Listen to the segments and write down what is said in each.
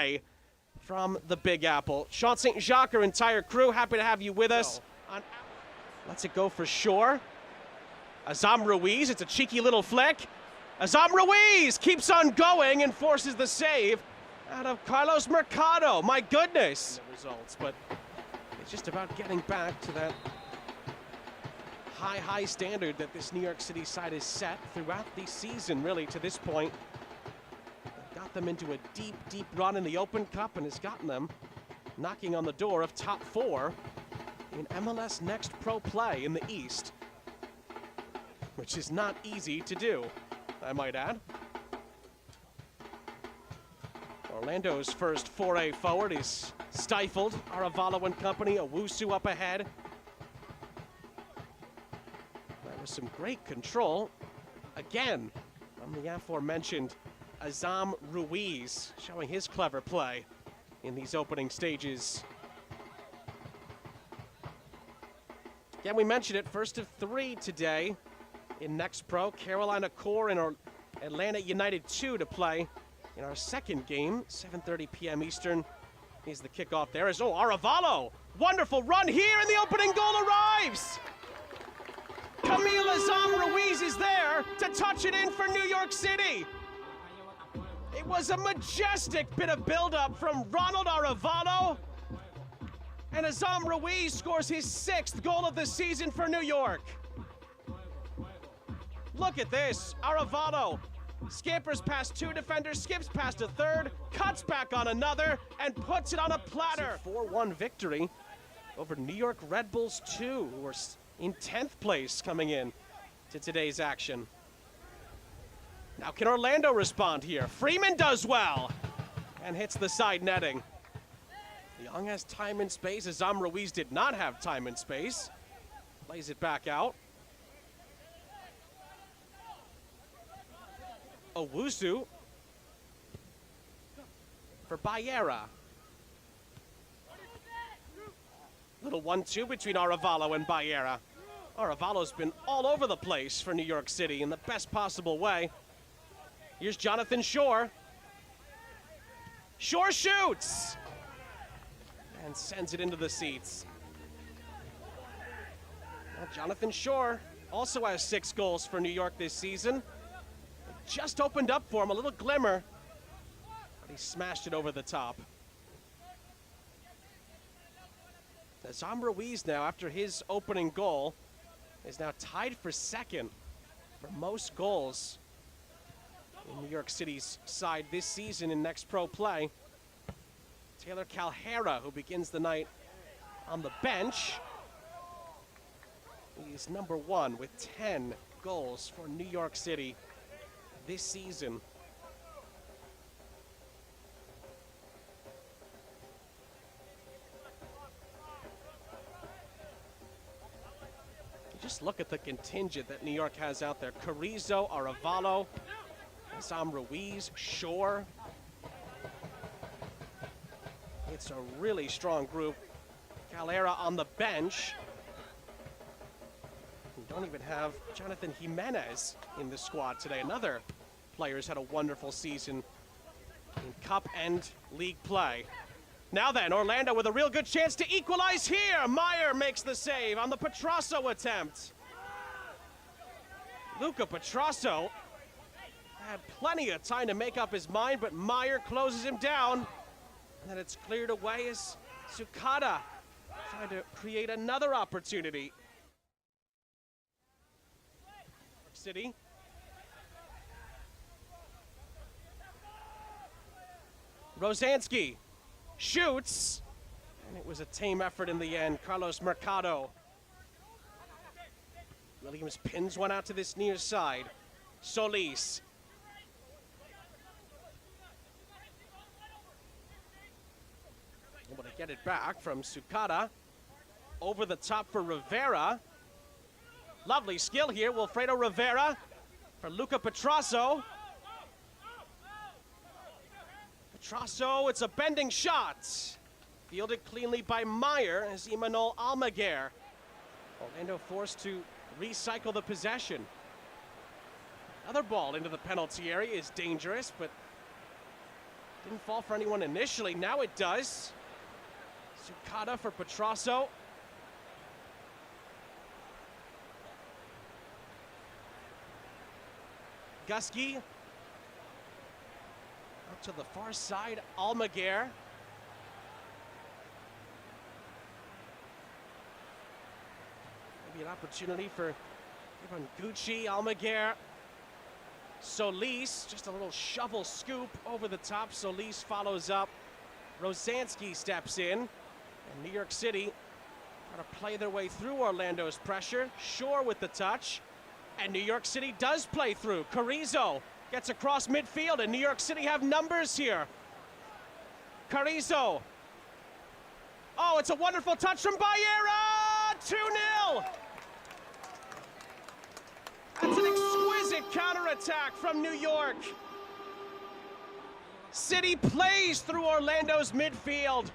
play from the Big Apple. Sean St. Jacques, our entire crew, happy to have you with us. Lets it go for Shore. Azam Ruiz, it's a cheeky little flick. Azam Ruiz keeps on going and forces the save out of Carlos Mercado. My goodness. The results, but it's just about getting back to that high standard that this New York City side has set throughout the season, really, to this point. Got them into a deep run in the Open Cup and has gotten them knocking on the door of top 4 in MLS Next Pro Play in the East, which is not easy to do, I might add. Orlando's first foray forward is stifled. Aravalo and company, Owusu up ahead. There was some great control, again, from the aforementioned Azam Ruiz, showing his clever play in these opening stages. Again, we mentioned it, first of 3 today in Next Pro. Carolina Core and Atlanta United 2 to play in our second game, 7:30 p.m. Eastern is the kickoff there. As Aravalo, wonderful run here, and the opening goal arrives. Camille Azam Ruiz is there to touch it in for New York City. It was a majestic bit of build-up from Ronald Aravalo, and Azam Ruiz scores his 6th goal of the season for New York. Look at this, Aravalo scampers past 2 defenders, skips past a 3rd, cuts back on another, and puts it on a platter. 4-1 victory over New York Red Bulls 2, who are in 10th place coming in to today's action. Now can Orlando respond here? Freeman does well and hits the side netting. Young has time and space. Azam Ruiz did not have time and space. Lays it back out. Owusu for Bayera. Little 1-2 between Aravalo and Bayera. Aravalo's been all over the place for New York City in the best possible way. Here's Jonathan Shore. Shore shoots and sends it into the seats. Well, Jonathan Shore also has 6 goals for New York this season. It just opened up for him, a little glimmer, but he smashed it over the top. Azam Ruiz now, after his opening goal, is now tied for 2nd for most goals in New York City's side this season in Next Pro Play. Taylor Calhera, who begins the night on the bench, he's number 1 with 10 goals for New York City this season. Just look at the contingent that New York has out there. Carrizo, Aravalo, Azam Ruiz, Shore. It's a really strong group. Calera on the bench. We don't even have Jonathan Jimenez in the squad today. Another player who's had a wonderful season in Cup and League play. Now then, Orlando with a real good chance to equalize here. Meyer makes the save on the Petrasso attempt. Luca Petrasso had plenty of time to make up his mind, but Meyer closes him down. And then it's cleared away as Sukada trying to create another opportunity. City. Rosansky shoots, and it was a tame effort in the end. Carlos Mercado. Williams pins one out to this near side. Solis. Able to get it back from Sukada. Over the top for Rivera. Lovely skill here, Wilfredo Rivera for Luca Petrasso. Petrasso, it's a bending shot. Fielded cleanly by Meyer as Imanol Almaguer. Orlando forced to recycle the possession. Another ball into the penalty area is dangerous, but Didn't fall for anyone initially. Now it does. Sukata for Petrasso. Gusky. Out to the far side, Almaguer. Maybe an opportunity for Gucci, Almaguer. Solis, just a little shovel scoop over the top. Solis follows up. Rosansky steps in. And New York City trying to play their way through Orlando's pressure. Shore with the touch. And New York City does play through. Carrizo gets across midfield, and New York City have numbers here. Carrizo. Oh, it's a wonderful touch from Baera! 2-0! That's an exquisite counterattack from New York. City plays through Orlando's midfield.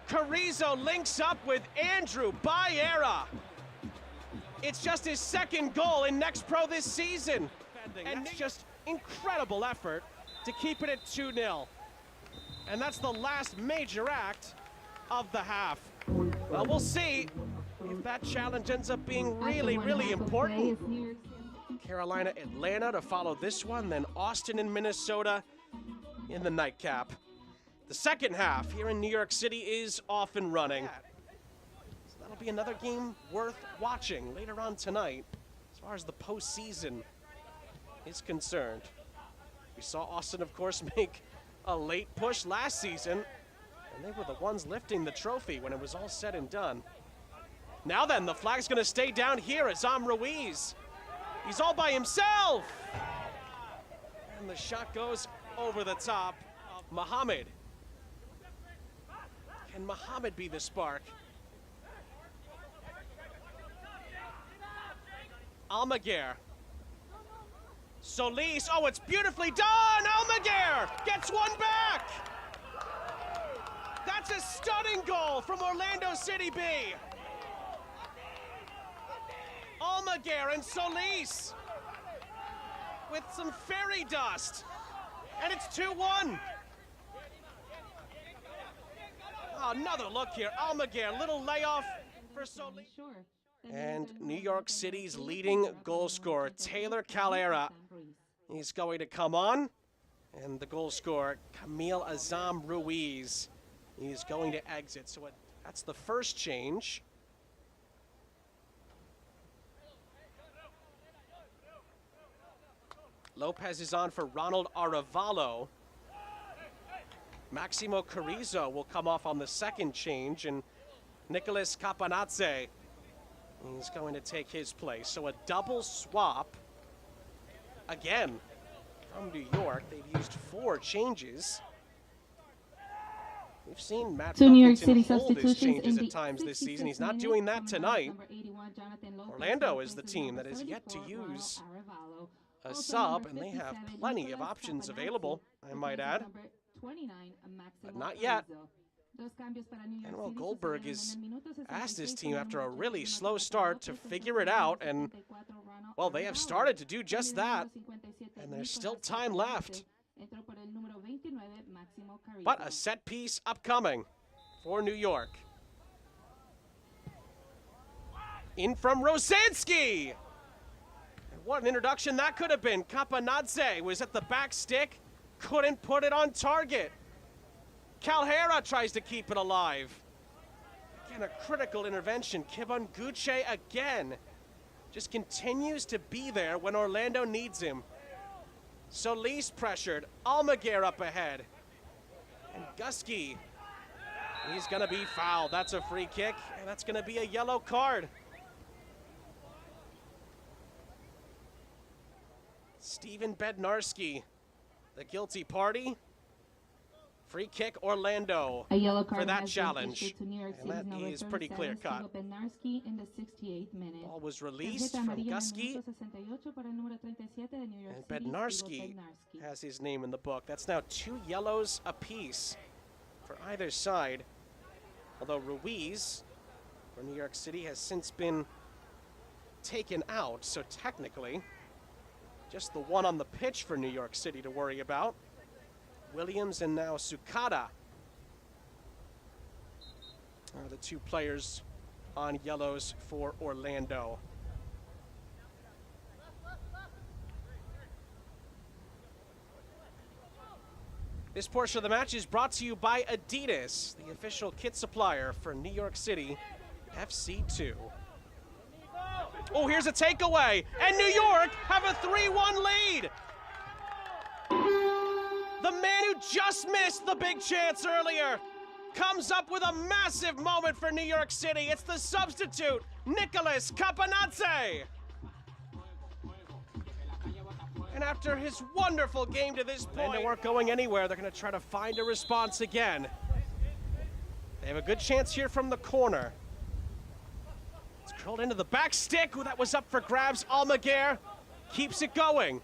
Carrizo links up with Andrew Baera. It's just his second goal in Next Pro this season. And just incredible effort to keep it at 2-0. And that's the last major act of the half. Well, we'll see if that challenge ends up being really, really important. Carolina, Atlanta to follow this one, then Austin and Minnesota in the nightcap. The second half here in New York City is off and running. So that'll be another game worth watching later on tonight as far as the postseason is concerned. We saw Austin, of course, make a late push last season, and they were the ones lifting the trophy when it was all said and done. Now then, the flag's going to stay down here. Azam Ruiz. He's all by himself. And the shot goes over the top of Muhammad. Can Muhammad be the spark? Almaguer. Solis. Oh, it's beautifully done. Almaguer gets one back. That's a stunning goal from Orlando City B. Almaguer and Solis with some fairy dust. And it's 2-1. Oh, another look here. Almaguer, little layoff for Solis. And New York City's leading goal scorer, Taylor Calera, he's going to come on. And the goal scorer, Camille Azam Ruiz, he's going to exit. So that's the first change. Lopez is on for Ronald Arevalo. Maximo Carrizo will come off on the second change, and Nicolas Capanazze, he's going to take his place. So a double swap again from New York. They've used 4 changes. We've seen Matt Pilkington hold his changes at times this season. He's not doing that tonight. Orlando is the team that has yet to use a sub, and they have plenty of options available, I might add. But not yet. And well, Goldberg has asked his team after a really slow start to figure it out, and well, they have started to do just that, and there's still time left. But a set piece upcoming for New York. In from Rosansky. And what an introduction that could have been. Capanazze was at the back stick, couldn't put it on target. Calhera tries to keep it alive. Again, a critical intervention. Kevin Gucci again just continues to be there when Orlando needs him. Solis pressured. Almaguer up ahead. And Gusky, he's going to be fouled. That's a free kick, and that's going to be a yellow card. Steven Bednarski, the guilty party. Free kick, Orlando, a yellow card for that challenge. And that is pretty clear cut. Ball was released from Gusky. And Bednarski has his name in the book. That's now 2 yellows apiece for either side. Although Ruiz for New York City has since been taken out. So technically, just the one on the pitch for New York City to worry about. Williams and now Sukada are the two players on yellows for Orlando. This portion of the match is brought to you by Adidas, the official kit supplier for New York City FC 2. Oh, here's a takeaway, and New York have a 3-1 lead. The man who just missed the big chance earlier comes up with a massive moment for New York City. It's the substitute, Nicholas Capanazze. And after his wonderful game to this point, they weren't going anywhere. They're going to try to find a response again. They have a good chance here from the corner. It's curled into the back stick. Ooh, that was up for grabs. Almaguer keeps it going.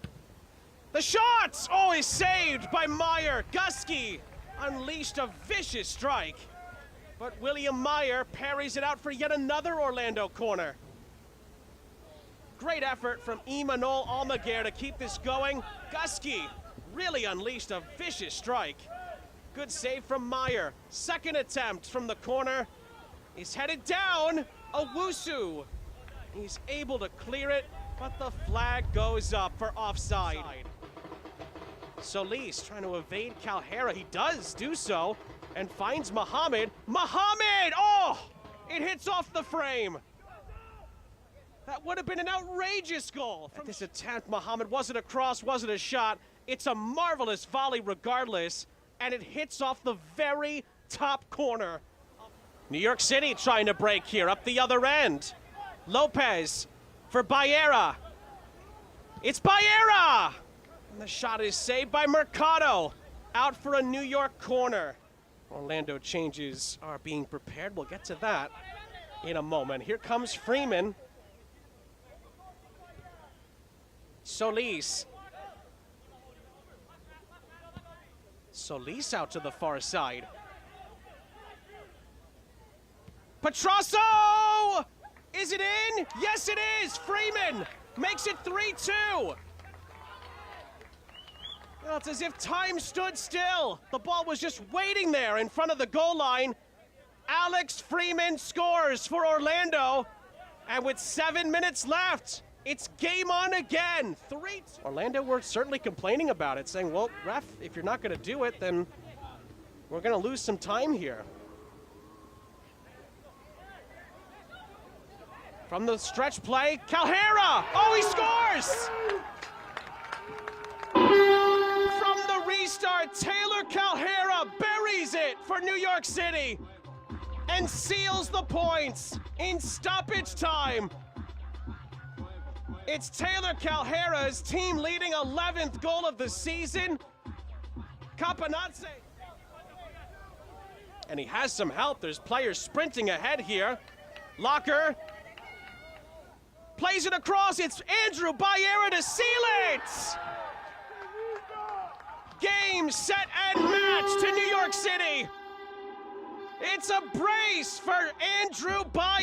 The shot! Oh, is saved by Meyer. Gusky unleashed a vicious strike. But William Meyer parries it out for yet another Orlando corner. Great effort from Imanol Almaguer to keep this going. Gusky really unleashed a vicious strike. Good save from Meyer. Second attempt from the corner is headed down. Owusu. He's able to clear it, but the flag goes up for offside. Solis trying to evade Calhera. He does do so and finds Muhammad. Muhammad! Oh! It hits off the frame. That would have been an outrageous goal. At this attempt, Muhammad wasn't a cross, wasn't a shot. It's a marvelous volley regardless, and it hits off the very top corner. New York City trying to break here, up the other end. Lopez for Baera. It's Baera! And the shot is saved by Mercado. Out for a New York corner. Orlando changes are being prepared. We'll get to that in a moment. Here comes Freeman. Solis. Solis out to the far side. Petrasso! Is it in? Yes, it is! Freeman makes it 3-2. Well, it's as if time stood still. The ball was just waiting there in front of the goal line. Alex Freeman scores for Orlando. And with 7 minutes left, it's game on again. 3-2. Orlando were certainly complaining about it, saying, well, ref, if you're not going to do it, then we're going to lose some time here. From the stretch play, Calhera! Oh, he scores! From the restart, Taylor Calhera buries it for New York City and seals the points in stoppage time. It's Taylor Calhera's team leading 11th goal of the season. Capanazze. And he has some help. There's players sprinting ahead here. Locker plays it across. It's Andrew Baera to seal it. Game, set, and match to New York City. It's a brace for Andrew Baera.